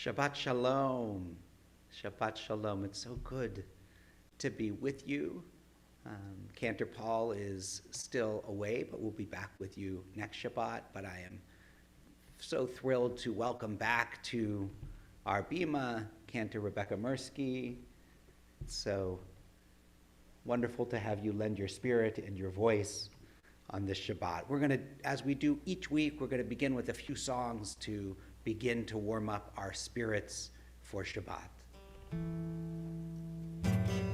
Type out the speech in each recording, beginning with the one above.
Shabbat Shalom. Shabbat Shalom. It's so good to be with you. Cantor Paul is still away, but we'll be back with you next Shabbat. But I am so thrilled to welcome back to our Bima, Cantor Rebecca Mirsky. It's so wonderful to have you lend your spirit and your voice on this Shabbat. We're going to, as we do each week, we're going to begin with a few songs to begin to warm up our spirits for Shabbat.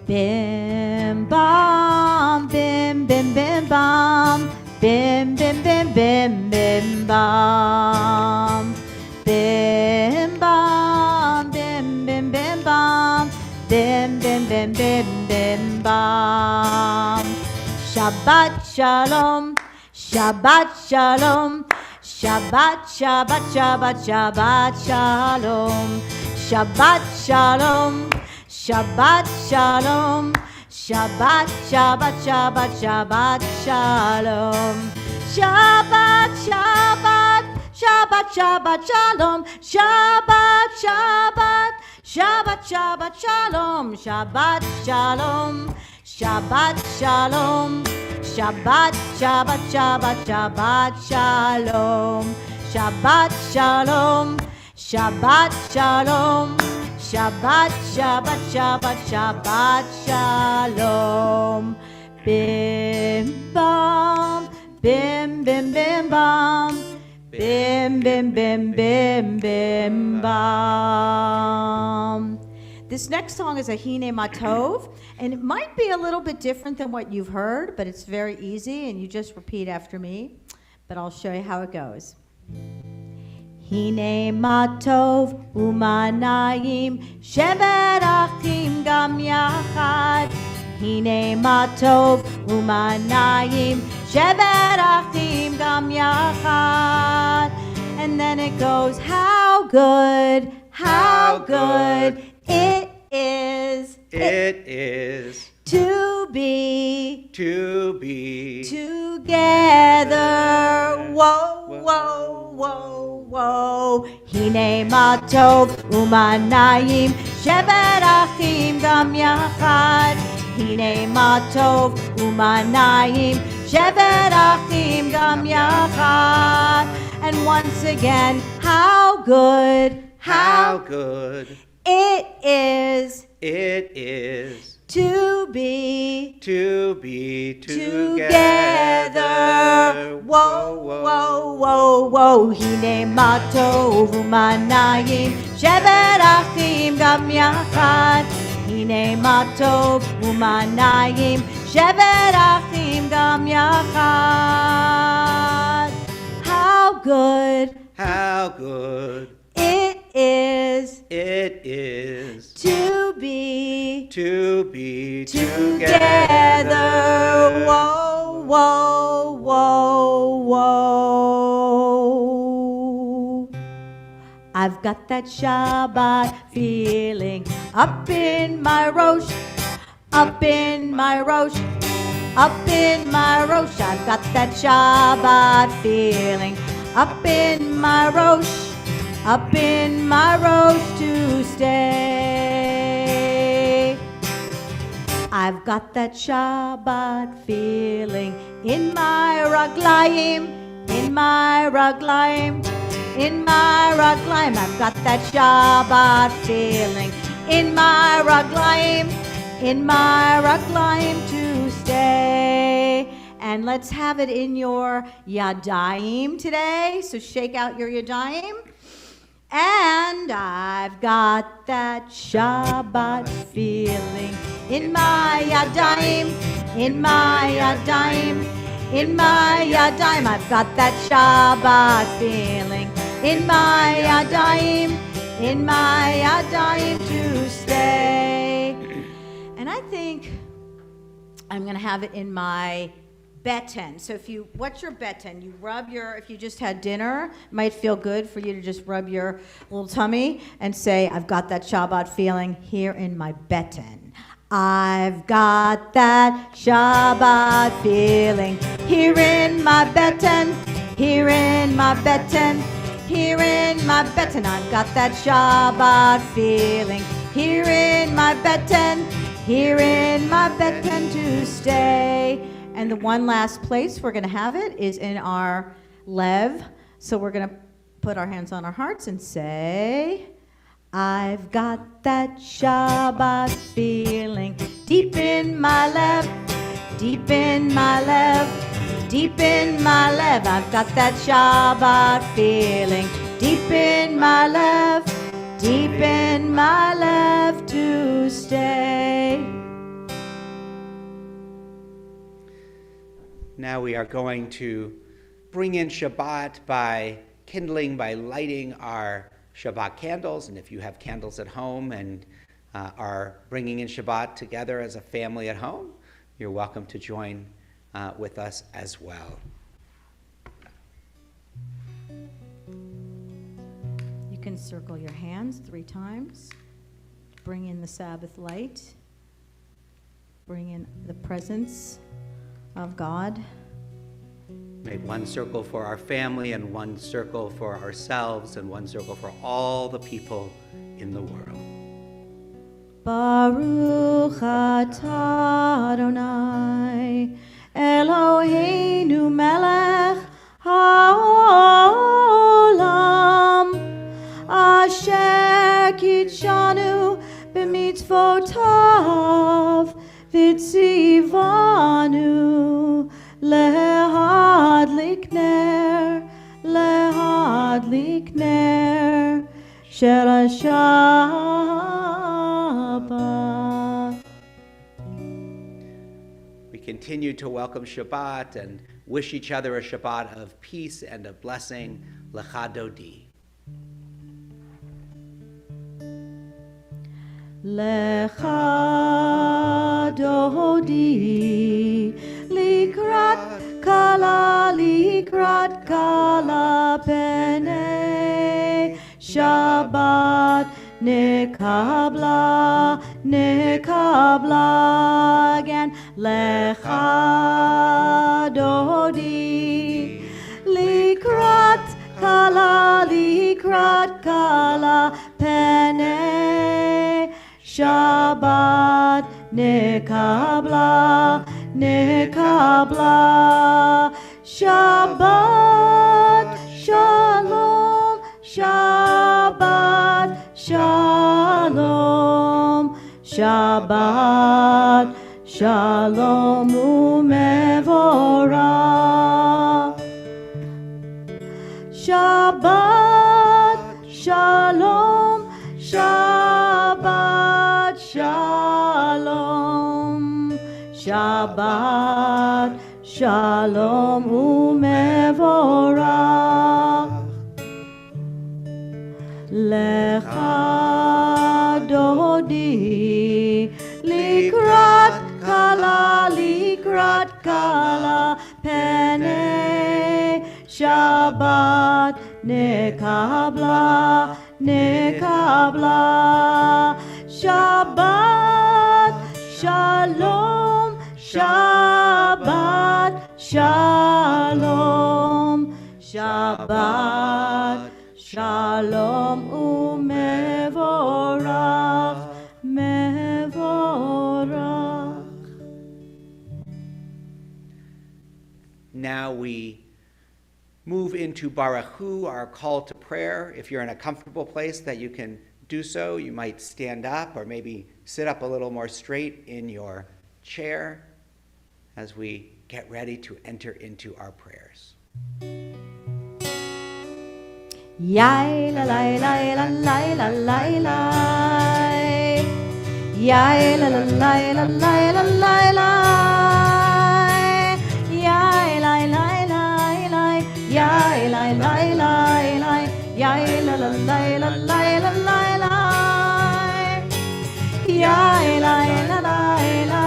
Bim bam, bim bim bim bam, bim bim bim bim bim bam, bim bam, bim bim bim bam, bim bim bim bim bim bam. Shabbat shalom, Shabbat shalom, Shabbat Shabbat Shabbat Shabbat shalom, Shabbat shalom, Shabbat shalom, Shabbat Shabbat Shabbat Shabbat shalom, Shabbat Shabbat Shabbat Shabbat shalom, Shabbat Shabbat Shabbat Shabbat shalom, Shabbat shalom, Shabbat shalom, Shabbat Shabbat Shabbat Shabbat shalom, Shabbat shalom, Shabbat shalom, Shabbat Shabbat Shabbat Shabbat shalom. Bim bam, bim bim bim bam, bim bim bim bim bim bam. This next song is a Hine Matov, and it might be a little bit different than what you've heard, but it's very easy, and you just repeat after me, but I'll show you how it goes. Hine Matov umanayim shevet achim gam yachad. Hine Matov umanayim shevet achim gam yachad. And then it goes, how good it is to be together. Whoa, whoa, whoa, whoa. Hine matov umanayim shevet achim gam yachad. Hine matov umanayim shevet achim gam yachad. And once again, how good it is to be together. Whoa, whoa, whoa, whoa. Hine matov umanayim shevet achim gam yachad. Hine matov umanayim shevet achim gam yachad. How good it is to be together. Whoa, whoa, whoa, whoa. I've got that Shabbat feeling up in my rosh, up in my rosh, up in my rosh. I've got that Shabbat feeling up in my rosh, up in my rosh to stay. I've got that Shabbat feeling in my raglayim, in my raglayim, in my raglayim. I've got that Shabbat feeling in my raglayim, in my raglayim to stay. And let's have it in your yadayim today. So shake out your yadayim. And I've got that Shabbat feeling in my yadayim, in my yadayim, in my yadayim. I've got that Shabbat feeling in my yadayim, in my yadayim to stay. And I think I'm going to have it in my beten. So what's your beten? You rub if you just had dinner, it might feel good for you to just rub your little tummy and say, I've got that Shabbat feeling here in my beten. I've got that Shabbat feeling here in my beten, here in my beten, here in my beten. I've got that Shabbat feeling here in my beten, here in my beten to stay. And the one last place we're going to have it is in our lev. So we're going to put our hands on our hearts and say, I've got that Shabbat feeling deep in my lev, deep in my lev, deep in my lev. I've got that Shabbat feeling deep in my lev, deep in my lev to stay. Now we are going to bring in Shabbat by lighting our Shabbat candles. And if you have candles at home and are bringing in Shabbat together as a family at home, you're welcome to join with us as well. You can circle your hands 3 times. Bring in the Sabbath light. Bring in the presence of God. Make one circle for our family and one circle for ourselves and one circle for all the people in the world. Baruch atah Adonai Eloheinu melech haolam asher kitshanu b'mitzvotav v'tzivanu lehadlik ner shel Shabbat. We continue to welcome Shabbat and wish each other a Shabbat of peace and of blessing. Lecha Dodi. Lecha Dodi likrat kala pene Shabbat nekabla again. Lecha Dodi likrat kala pene Shabbat nekabla Shabbat shalom, Shabbat shalom, Shabbat shalom umevorach. Shabbat shalom, Shabbat shalom, Shabbat shalom umevorach. Lecha Dodi likrat kala pene Shabbat nekabla Shabbat shalom, Shabbat shalom, Shabbat shalom umevorach. Now we move into Baruch Hu, our call to prayer. If you're in a comfortable place that you can do so, you might stand up or maybe sit up a little more straight in your chair as we get ready to enter into our prayers. Yai la la la la la la la la. Yai la la la la la la la la. Yai la la la la. Yai la la la la. Yai la la la la la la la. Yai la la la la.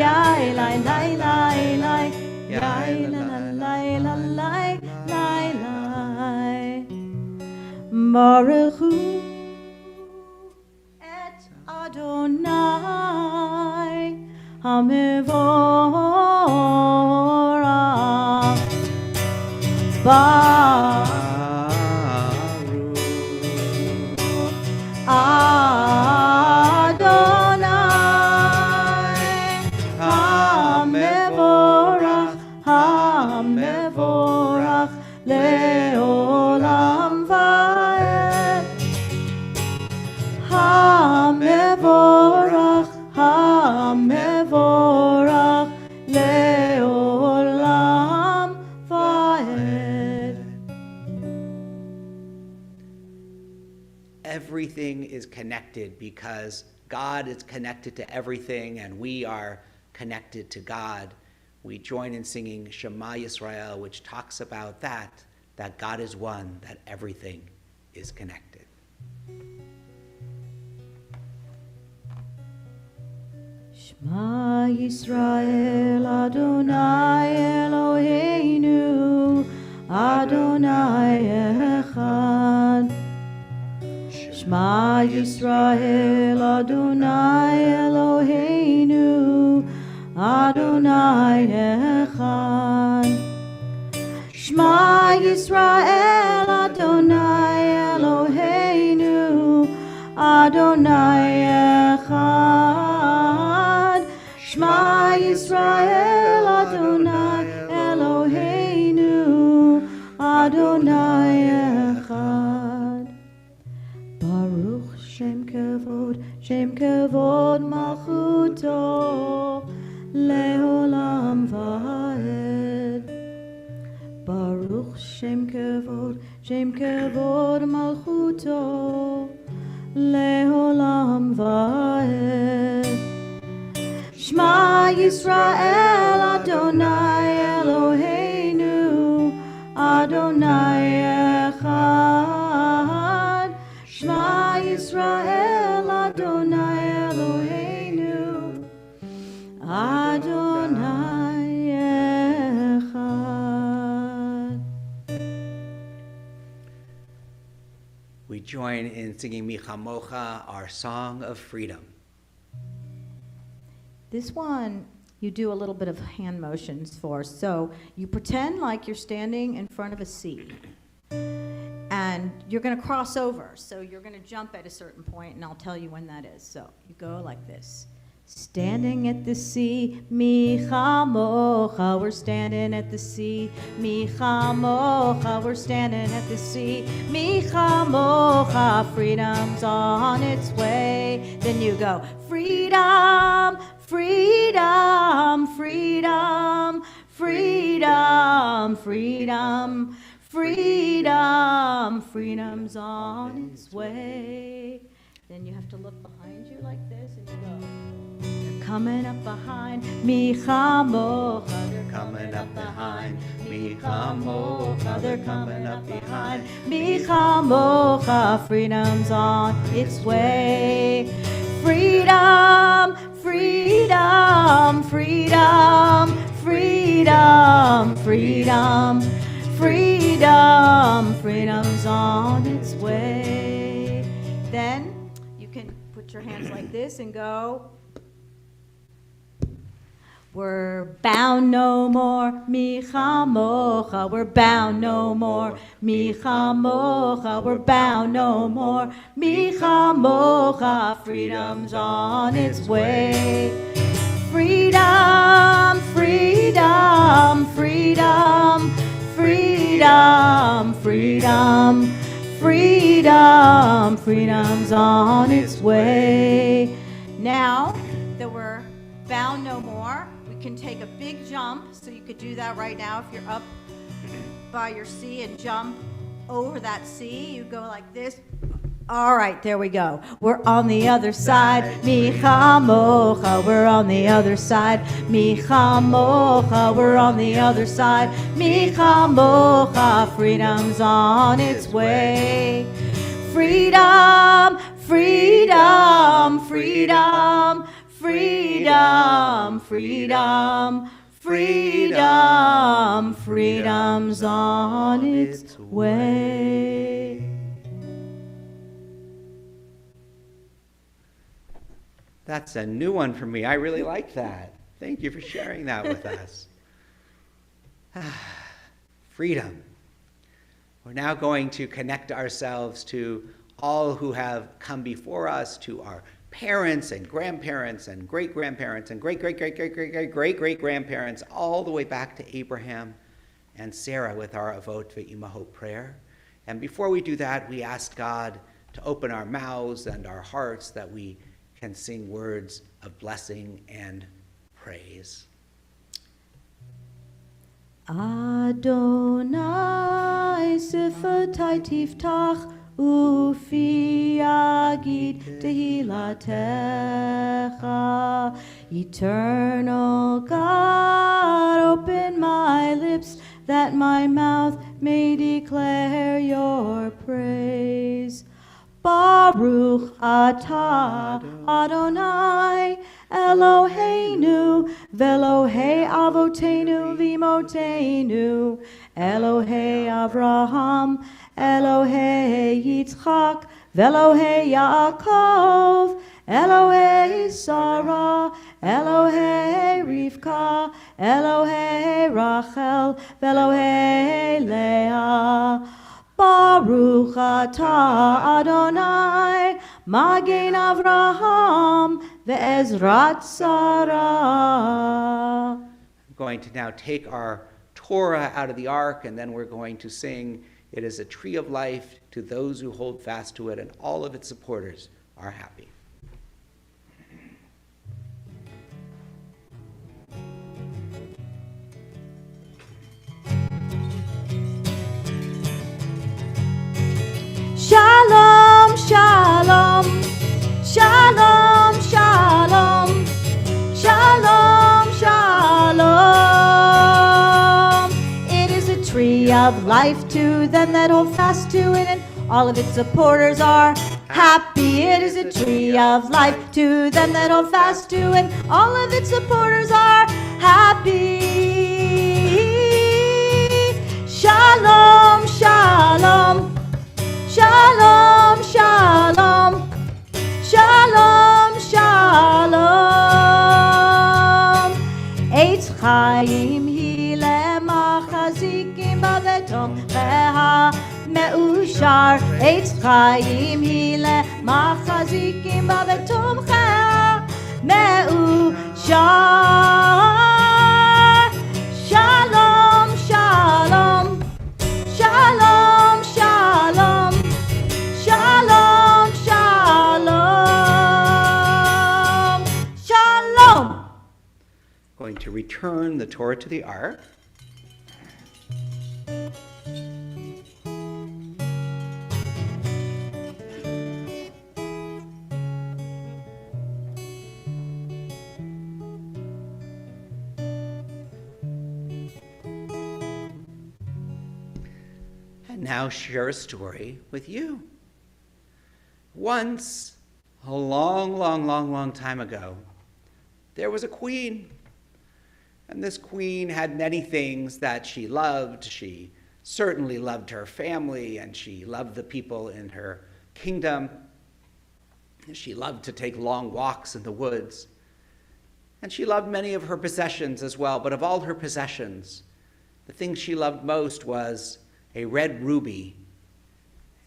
Yai la la la la. Yai la la la la la. Baruch Hu et Adonai Hamevorach. everything is connected because God is connected to everything and we are connected to God, we join in singing Shema Yisrael, which talks about that God is one, that everything is connected. Shema Yisrael Adonai Eloheinu Adonai Echad. Shema Yisrael Adonai Eloheinu Adonai Echad. Shema Yisrael Adonai Eloheinu Adonai Echad. Shema Yisrael Adonai Eloheinu Adonai Echad. Baruch Shem Kevod Malchuto Leolam Vaed. Baruch Shem Kevod Malchuto Leolam Vaed. Shema Yisrael Adonai Eloheinu Adonai Echad. Shema Yisrael Adonai Eloheinu Adonai Echad. We join in singing Mi Chamocha, our song of freedom. This one you do a little bit of hand motions for. So you pretend like you're standing in front of a sea. And you're going to cross over. So you're going to jump at a certain point, and I'll tell you when that is. So you go like this. Standing at the sea, mi chamocha, we're standing at the sea. Mi chamocha, we're standing at the sea. Mi chamocha, freedom's on its way. Then you go, freedom, freedom, freedom, freedom, freedom, freedom, freedom's on its way. Then you have to look behind you like this, and you go, they're coming up behind me, chamocha. They're Coming up behind me, chamocha. They're coming up behind me, chamocha. Freedom's on its way. Freedom, freedom, freedom, freedom, freedom, freedom, freedom's on its way. Then you can put your hands like this and go, we're bound no more, mi chamocha, we're bound no more, mi chamocha, we're bound no more, mi chamocha, freedom's on its way. Freedom, freedom, freedom, freedom, freedom, freedom, freedom's on its way. Now that we're bound no more, we can take a big jump. So you could do that right now if you're up by your sea and jump over that sea. You go like this. All right, there we go. We're on the other side. Mi chamocha, we're on the other side. Mi chamocha, we're on the other side. Mi chamocha, freedom's on its way. Freedom, freedom, freedom, freedom, freedom, freedom, freedom's on its way. That's a new one for me. I really like that. Thank you for sharing that with us. Freedom. We're now going to connect ourselves to all who have come before us, to our parents and grandparents and great-grandparents and great-great-great-great-great-great-great-grandparents, all the way back to Abraham and Sarah with our Avot Ve'imahot prayer. And before we do that, we ask God to open our mouths and our hearts that we can sing words of blessing and praise. Adonai sifatai tiftach Ufi yagid tehilatecha. Eternal God, open my lips that my mouth may declare your praise. Baruch atah Adonai Eloheinu ve'Elohei avotenu v'imotenu Elohei Avraham Elohei Yitzchak ve'Elohei Yaakov Elohei Sarah Elohei Rivka Elohei Rachel ve'Elohei Leah. Baruch atah Adonai, Magen Avraham, ve'ezrat Sarah. I'm going to now take our Torah out of the ark, and then we're going to sing, "It is a tree of life to those who hold fast to it," and all of its supporters are happy. Shalom, shalom, shalom, shalom, shalom, shalom. It is a tree of life to them that hold fast to it, and all of its supporters are happy. It is a tree of life to them that hold fast to it, all of its supporters are happy. Shalom, shalom. Shalom, shalom, shalom, shalom. Eitz chaim hi lemachazikim b'vetomcheha me'ushar. Eitz chaim hi lemachazikim b'vetomcheha me'ushar. Shalom, shalom, shalom, shalom. Shalom, shalom, shalom. Going to return the Torah to the ark. And now share a story with you. Once, a long time ago, there was a queen. And this queen had many things that she loved. She certainly loved her family, and she loved the people in her kingdom. She loved to take long walks in the woods. And she loved many of her possessions as well. But of all her possessions, the thing she loved most was a red ruby.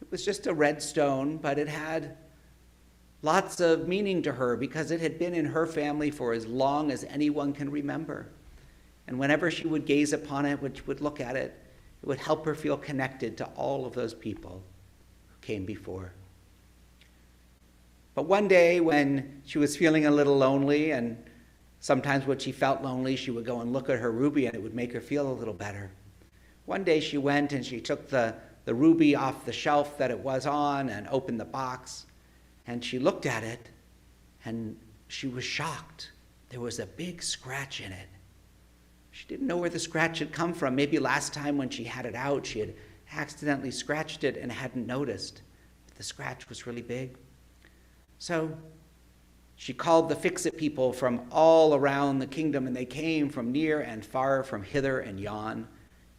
It was just a red stone, but it had lots of meaning to her because it had been in her family for as long as anyone can remember. And whenever she would gaze upon it, would look at it, it would help her feel connected to all of those people who came before. But one day when she was feeling a little lonely, and sometimes when she felt lonely, she would go and look at her ruby and it would make her feel a little better. One day she went and she took the ruby off the shelf that it was on and opened the box, and she looked at it and she was shocked. There was a big scratch in it. She didn't know where the scratch had come from. Maybe last time when she had it out, she had accidentally scratched it and hadn't noticed. But the scratch was really big. So she called the fix-it people from all around the kingdom, and they came from near and far, from hither and yon,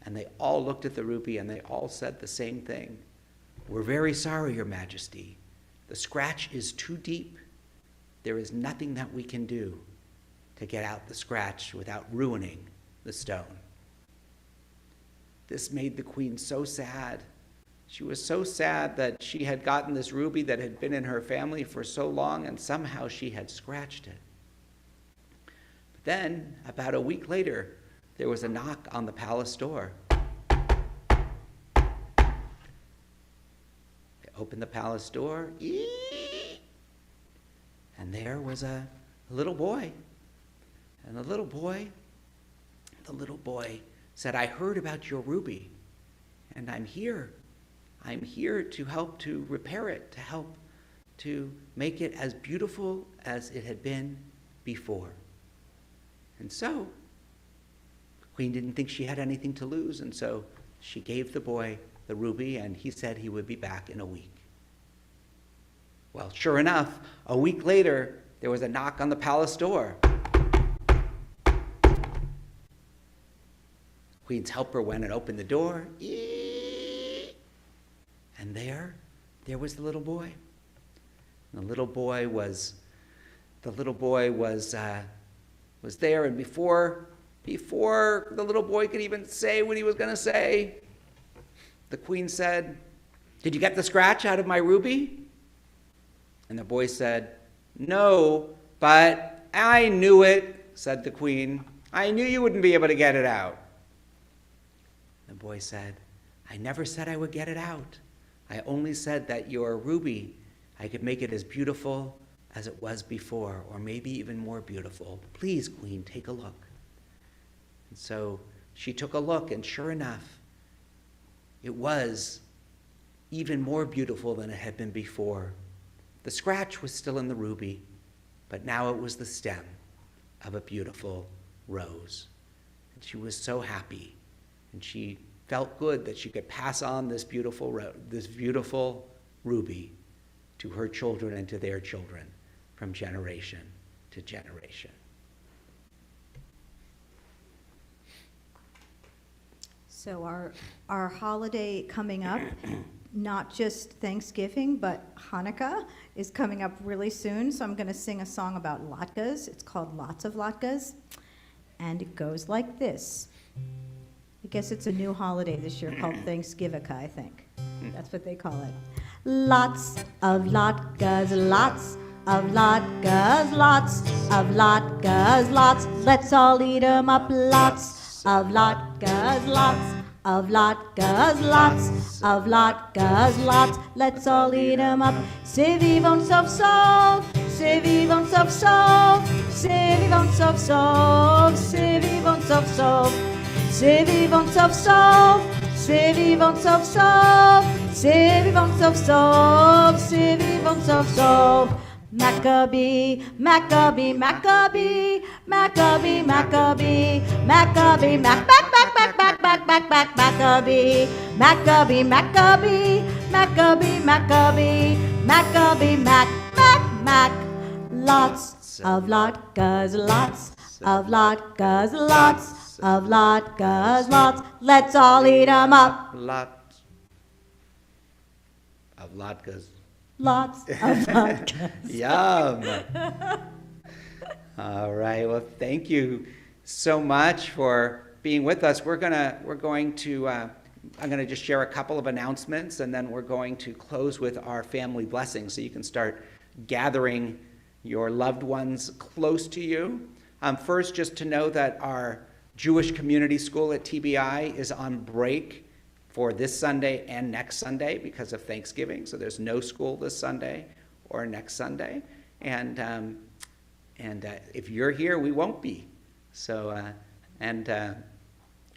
and they all looked at the ruby and they all said the same thing. "We're very sorry, Your Majesty. The scratch is too deep. There is nothing that we can do to get out the scratch without ruining the stone." This made the queen so sad. She was so sad that she had gotten this ruby that had been in her family for so long, and somehow she had scratched it. But then, about a week later, there was a knock on the palace door. They opened the palace door, and there was a little boy. And the little boy said, "I heard about your ruby, and I'm here. I'm here to help to repair it, to help to make it as beautiful as it had been before. And so, the queen didn't think she had anything to lose, and so she gave the boy the ruby, and he said he would be back in a week. Well, sure enough, a week later, there was a knock on the palace door. Queen's helper went and opened the door. And there was the little boy. And the little boy was there, and before the little boy could even say what he was going to say, the queen said, "Did you get the scratch out of my ruby?" And the boy said, "No, but I knew it," said the queen. "I knew you wouldn't be able to get it out." The boy said, "I never said I would get it out. I only said that your ruby, I could make it as beautiful as it was before, or maybe even more beautiful. Please, queen, take a look." And so she took a look, and sure enough, it was even more beautiful than it had been before. The scratch was still in the ruby, but now it was the stem of a beautiful rose. And she was so happy, and she felt good that she could pass on this beautiful ruby to her children and to their children from generation to generation. So our holiday coming up, not just Thanksgiving, but Hanukkah is coming up really soon. So I'm going to sing a song about latkes. It's called Lots of Latkes. And it goes like this. I guess it's a new holiday this year called Thanksgiving, I think. That's what they call it. Lots of latkes, lots of latkes, lots of latkes, lots. Let's all eat 'em up. Lots of latkes, lots of latkes, lots of latkes, lots. Let's all eat 'em up. C'est vivant sauf sauf, c'est vivant sauf sauf, c'est vivant sauf sauf, c'est vivant sauf sauf. C'est vivant sauf sauf, c'est vivant sauf sauf, c'est vivant sauf sauf, c'est vivant sauf sauf. Maccabee, Maccabee, Maccabee, Maccabee, Maccabee, Maccabee, Mac, back, back, back, back, back, back, back, Maccabee, Maccabee, Maccabee, Maccabee, Maccabee, Maccabee, Mac, Mac, Mac. Lots of latkes, lots of latkes, lots of latkes, lots. Let's all eat 'em up. Lots of latkes. Lots of latkes. Yum. All right. Well, thank you so much for being with us. I'm going to just share a couple of announcements, and then we're going to close with our family blessing, so you can start gathering your loved ones close to you. First, just to know that our Jewish Community School at TBI is on break for this Sunday and next Sunday because of Thanksgiving. So there's no school this Sunday or next Sunday. And if you're here, we won't be. So,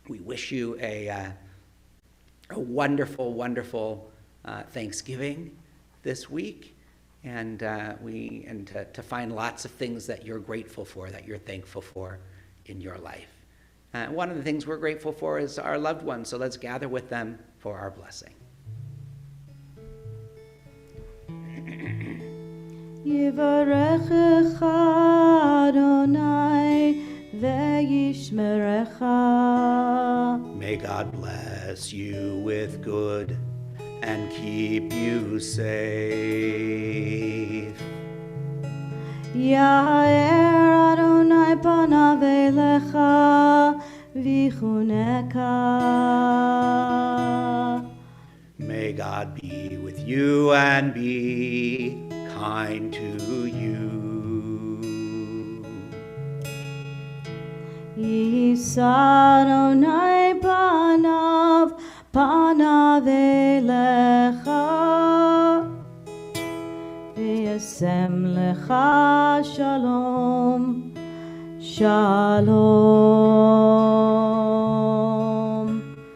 we wish you a wonderful, wonderful Thanksgiving this week. And to find lots of things that you're grateful for, that you're thankful for in your life. One of the things we're grateful for is our loved ones, so let's gather with them for our blessing. Yivarechecha Adonai ve'yishmerecha. May God bless you with good and keep you safe. Ya'er Adonai panav elecha v'chuneka. May God be with you and be kind to you. Yisa Adonai panav elecha v'yasem lecha shalom, shalom.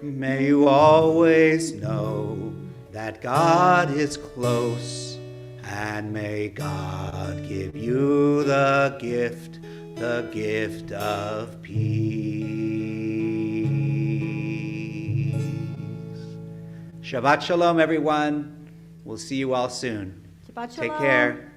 May you always know that that God is close, and may God give you the gift of peace. Shabbat shalom, everyone. We'll see you all soon. Shabbat Take shalom. care.